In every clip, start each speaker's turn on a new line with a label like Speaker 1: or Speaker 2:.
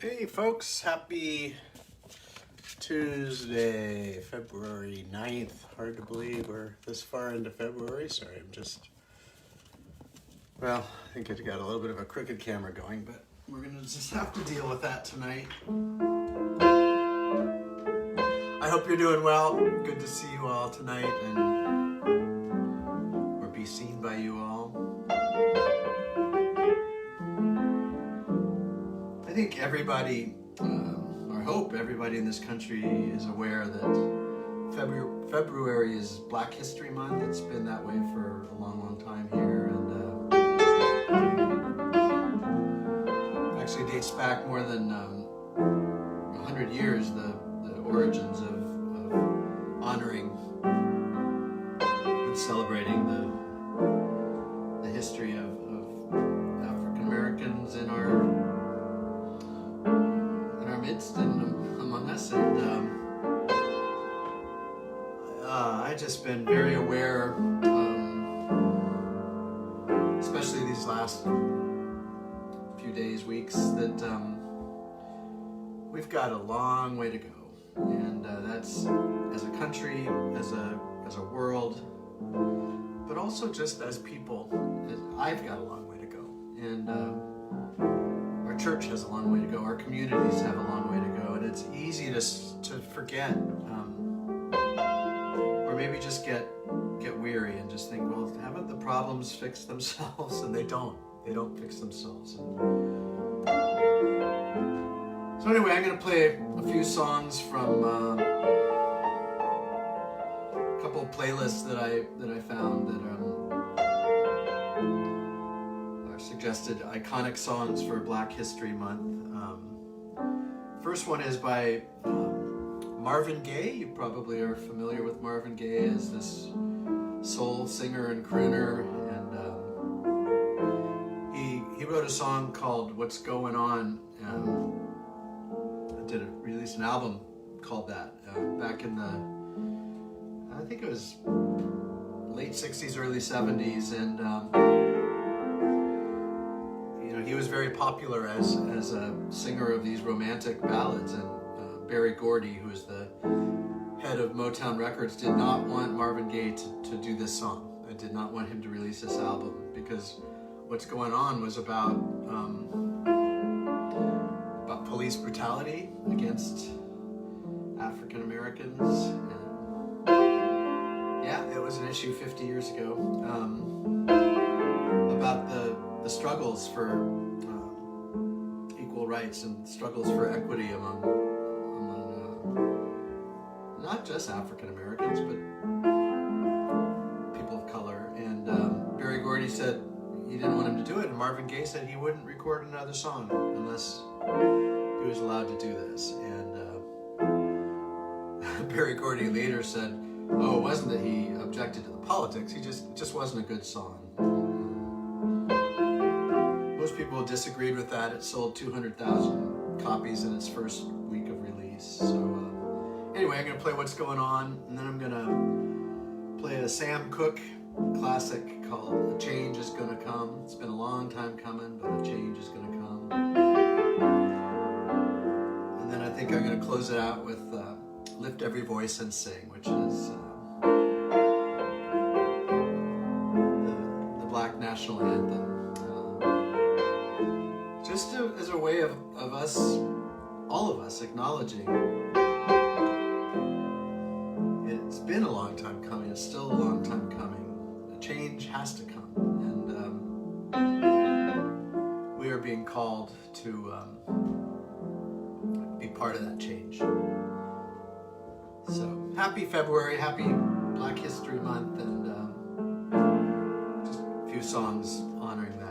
Speaker 1: Hey folks, happy Tuesday, February 9th. Hard to believe we're this far into February. Sorry, I think I got a little bit of a crooked camera going, but we're going to just have to deal with that tonight. I hope you're doing well. Good to see you all tonight or be seen by you all. I think everybody, or hope everybody in this country is aware that February is Black History Month. It's been that way for a long, long time here, and actually dates back more than 100 years, the origins of honoring and celebrating the history of African Americans in our midst and among us, and I've just been very aware, especially these last few days, weeks, that we've got a long way to go, and that's as a country, as a world, but also just as people. I've got a long way to go, and our church has a long way to go. Our communities have a long way to go, and it's easy to forget, or maybe just get weary and just think, well, haven't the problems fixed themselves? And they don't fix themselves. So anyway, I'm going to play a few songs from a couple of playlists that I found that suggested iconic songs for Black History Month. First one is by Marvin Gaye. You probably are familiar with Marvin Gaye as this soul singer and crooner, and he wrote a song called "What's Going On." Released an album called that back in the, I think it was late 60s, early 70s, and he was very popular as a singer of these romantic ballads, and Berry Gordy, who is the head of Motown Records, did not want Marvin Gaye to do this song. I did not want him to release this album, because What's Going On was about police brutality against African Americans, and it was an issue 50 years ago, about the struggles for equal rights and struggles for equity among not just African Americans, but people of color. And Berry Gordy said he didn't want him to do it, and Marvin Gaye said he wouldn't record another song unless he was allowed to do this. And Berry Gordy later said, "Oh, it wasn't that he objected to the politics; he just wasn't a good song." Most people disagreed with that. It sold 200,000 copies in its first week of release. So anyway, I'm going to play What's Going On, and then I'm going to play a Sam Cooke classic called A Change Is Gonna Come. It's been a long time coming, but a change is going to come. And then I think I'm going to close it out with Lift Every Voice and Sing, which is the Black National Anthem. Just as a way of us, all of us, acknowledging it's been a long time coming, it's still a long time coming. A change has to come, and we are being called to be part of that change. So, happy February, happy Black History Month, and just a few songs honoring that.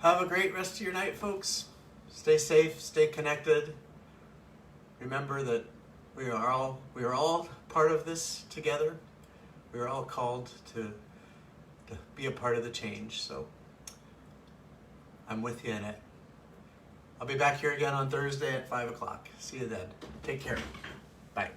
Speaker 1: Have a great rest of your night, folks. Stay safe, stay connected. Remember that we are all part of this together. We are all called to be a part of the change. So I'm with you in it. I'll be back here again on Thursday at 5 o'clock. See you then. Take care. Bye.